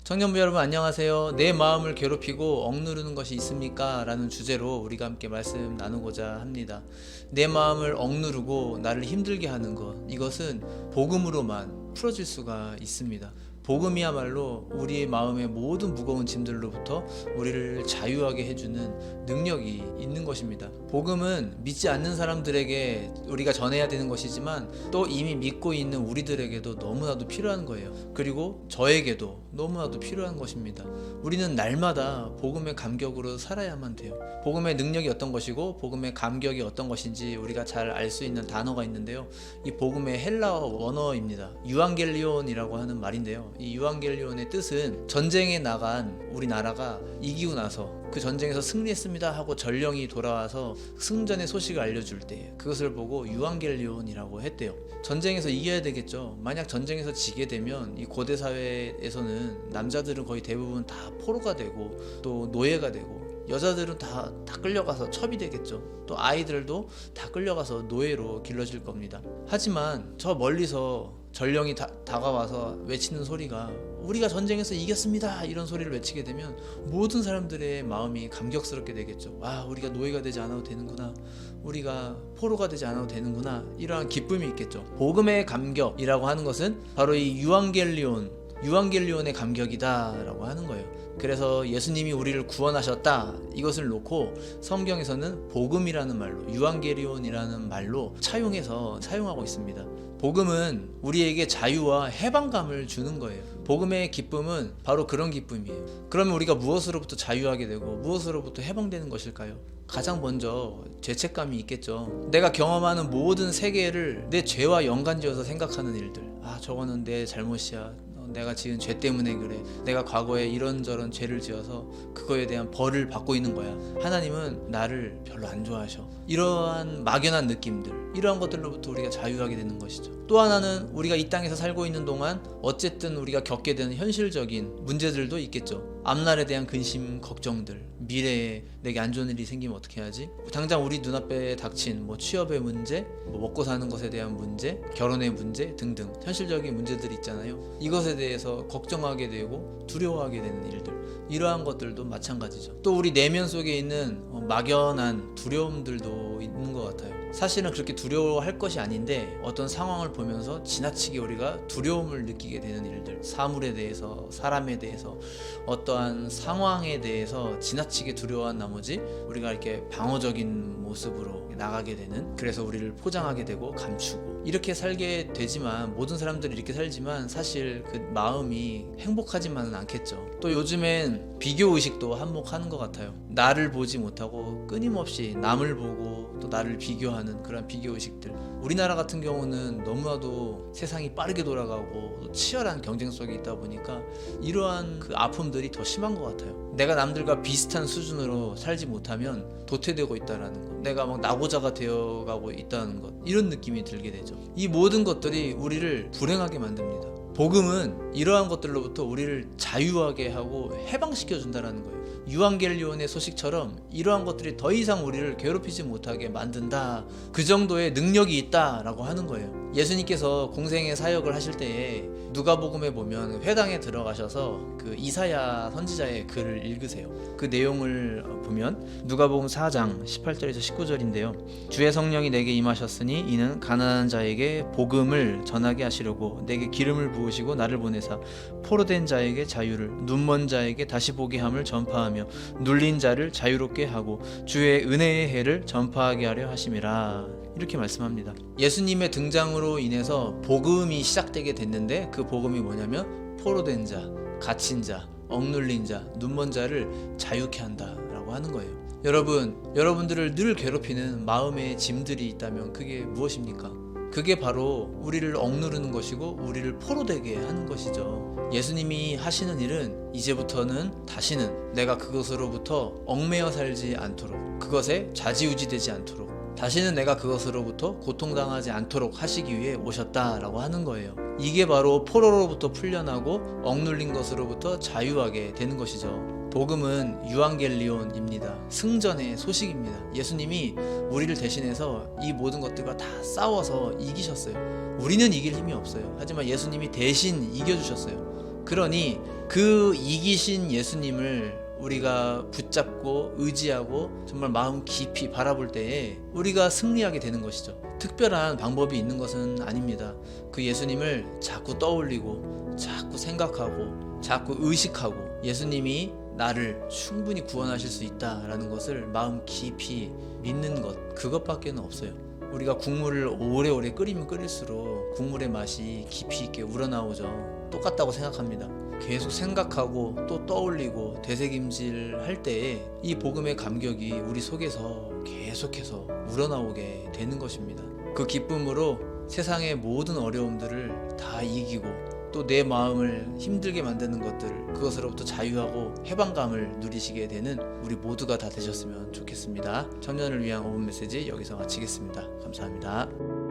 청년부 여러분 안녕하세요. 내 마음을 괴롭히고 억누르는 것이 있습니까? 라는 주제로 우리가 함께 말씀 나누고자 합니다. 내 마음을 억누르고 나를 힘들게 하는 것, 이것은 복음으로만 풀어질 수가 있습니다. 복음이야말로 우리의 마음의 모든 무거운 짐들로부터 우리를 자유하게 해주는 능력이 있는 것입니다. 복음은 믿지 않는 사람들에게 우리가 전해야 되는 것이지만 또 이미 믿고 있는 우리들에게도 너무나도 필요한 거예요. 그리고 저에게도 너무나도 필요한 것입니다. 우리는 날마다 복음의 감격으로 살아야만 돼요. 복음의 능력이 어떤 것이고 복음의 감격이 어떤 것인지 우리가 잘 알 수 있는 단어가 있는데요. 이 복음의 헬라어 원어입니다. 유앙겔리온이라고 하는 말인데요. 이 유앙겔리온의 뜻은 전쟁에 나간 우리나라가 이기고 나서 그 전쟁에서 승리했습니다 하고 전령이 돌아와서 승전의 소식을 알려줄 때 그것을 보고 유앙겔리온이라고 했대요. 전쟁에서 이겨야 되겠죠. 만약 전쟁에서 지게 되면 이 고대 사회에서는 남자들은 거의 대부분 다 포로가 되고 또 노예가 되고 여자들은 다 끌려가서 첩이 되겠죠. 또 아이들도 다 끌려가서 노예로 길러질 겁니다. 하지만 저 멀리서 전령이 다가와서 외치는 소리가 우리가 전쟁에서 이겼습니다 이런 소리를 외치게 되면 모든 사람들의 마음이 감격스럽게 되겠죠. 와, 우리가 노예가 되지 않아도 되는구나, 우리가 포로가 되지 않아도 되는구나, 이러한 기쁨이 있겠죠. 복음의 감격이라고 하는 것은 바로 이 유앙겔리온의 감격이다 라고 하는 거예요. 그래서 예수님이 우리를 구원하셨다 이것을 놓고 성경에서는 복음이라는 말로, 유앙겔리온이라는 말로 사용하고 있습니다. 복음은 우리에게 자유와 해방감을 주는 거예요. 복음의 기쁨은 바로 그런 기쁨이에요. 그러면 우리가 무엇으로부터 자유하게 되고 무엇으로부터 해방되는 것일까요? 가장 먼저 죄책감이 있겠죠. 내가 경험하는 모든 세계를 내 죄와 연관지어서 생각하는 일들, 저거는 내 잘못이야, 내가 지은 죄 때문에 그래, 내가 과거에 이런저런 죄를 지어서 그거에 대한 벌을 받고 있는 거야, 하나님은 나를 별로 안 좋아하셔, 이러한 막연한 느낌들, 이러한 것들로부터 우리가 자유하게 되는 것이죠. 또 하나는 우리가 이 땅에서 살고 있는 동안 어쨌든 우리가 겪게 되는 현실적인 문제들도 있겠죠. 앞날에 대한 근심, 걱정들, 미래에 내게 안 좋은 일이 생기면 어떻게 하지? 당장 우리 눈앞에 닥친 취업의 문제, 먹고 사는 것에 대한 문제, 결혼의 문제 등등 현실적인 문제들이 있잖아요. 이것에 대해서 걱정하게 되고 두려워하게 되는 일들, 이러한 것들도 마찬가지죠. 또 우리 내면 속에 있는 막연한 두려움들도 있는 것 같아요. 사실은 그렇게 두려워할 것이 아닌데 어떤 상황을 보면서 지나치게 우리가 두려움을 느끼게 되는 일들, 사물에 대해서, 사람에 대해서, 어떠한 상황에 대해서 지나치게 두려워한 나머지 우리가 이렇게 방어적인 모습으로 나가게 되는, 그래서 우리를 포장하게 되고 감추고 이렇게 살게 되지만, 모든 사람들이 이렇게 살지만 사실 그 마음이 행복하지만은 않겠죠. 또 요즘엔 비교의식도 한몫하는 것 같아요. 나를 보지 못하고 끊임없이 남을 보고 또 나를 비교하는 그런 비교의식들. 우리나라 같은 경우는 너무나도 세상이 빠르게 돌아가고 또 치열한 경쟁 속에 있다 보니까 이러한 그 아픔들이 더 심한 것 같아요. 내가 남들과 비슷한 수준으로 살지 못하면 도태되고 있다라는 것, 내가 막 낙오자가 되어가고 있다는 것, 이런 느낌이 들게 되죠. 이 모든 것들이 우리를 불행하게 만듭니다. 복음은 이러한 것들로부터 우리를 자유하게 하고 해방시켜 준다는 거예요. 유앙겔리온의 소식처럼 이러한 것들이 더 이상 우리를 괴롭히지 못하게 만든다, 그 정도의 능력이 있다라고 하는 거예요. 예수님께서 공생의 사역을 하실 때에 누가복음에 보면 회당에 들어가셔서 그 이사야 선지자의 글을 읽으세요. 그 내용을 보면 누가복음 4장 18절에서 19절인데요. 주의 성령이 내게 임하셨으니 이는 가난한 자에게 복음을 전하게 하시려고 내게 기름을 부으시고 나를 보내사 포로된 자에게 자유를, 눈먼 자에게 다시 보게 함을 전파하며 눌린 자를 자유롭게 하고 주의 은혜의 해를 전파하게 하려 하심이라, 이렇게 말씀합니다. 예수님의 등장으로 인해서 복음이 시작되게 됐는데 그 복음이 뭐냐면 포로된 자, 갇힌 자, 억눌린 자, 눈먼 자를 자유케 한다라고 하는 거예요. 여러분들을 늘 괴롭히는 마음의 짐들이 있다면 그게 무엇입니까? 그게 바로 우리를 억누르는 것이고 우리를 포로되게 하는 것이죠. 예수님이 하시는 일은 이제부터는 다시는 내가 그것으로부터 얽매여 살지 않도록, 그것에 좌지우지되지 않도록, 다시는 내가 그것으로부터 고통당하지 않도록 하시기 위해 오셨다라고 하는 거예요. 이게 바로 포로로부터 풀려나고 억눌린 것으로부터 자유하게 되는 것이죠. 복음은 유앙겔리온입니다. 승전의 소식입니다. 예수님이 우리를 대신해서 이 모든 것들과 다 싸워서 이기셨어요. 우리는 이길 힘이 없어요. 하지만 예수님이 대신 이겨주셨어요. 그러니 그 이기신 예수님을 우리가 붙잡고 의지하고 정말 마음 깊이 바라볼 때에 우리가 승리하게 되는 것이죠. 특별한 방법이 있는 것은 아닙니다. 그 예수님을 자꾸 떠올리고 자꾸 생각하고 자꾸 의식하고 예수님이 나를 충분히 구원하실 수 있다라는 것을 마음 깊이 믿는 것, 그것밖에는 없어요. 우리가 국물을 오래오래 끓이면 끓일수록 국물의 맛이 깊이 있게 우러나오죠. 똑같다고 생각합니다. 계속 생각하고 또 떠올리고 되새김질 할 때에 이 복음의 감격이 우리 속에서 계속해서 우러나오게 되는 것입니다. 그 기쁨으로 세상의 모든 어려움들을 다 이기고 또 내 마음을 힘들게 만드는 것들, 그것으로부터 자유하고 해방감을 누리시게 되는 우리 모두가 다 되셨으면 좋겠습니다. 청년을 위한 5분 메시지 여기서 마치겠습니다. 감사합니다.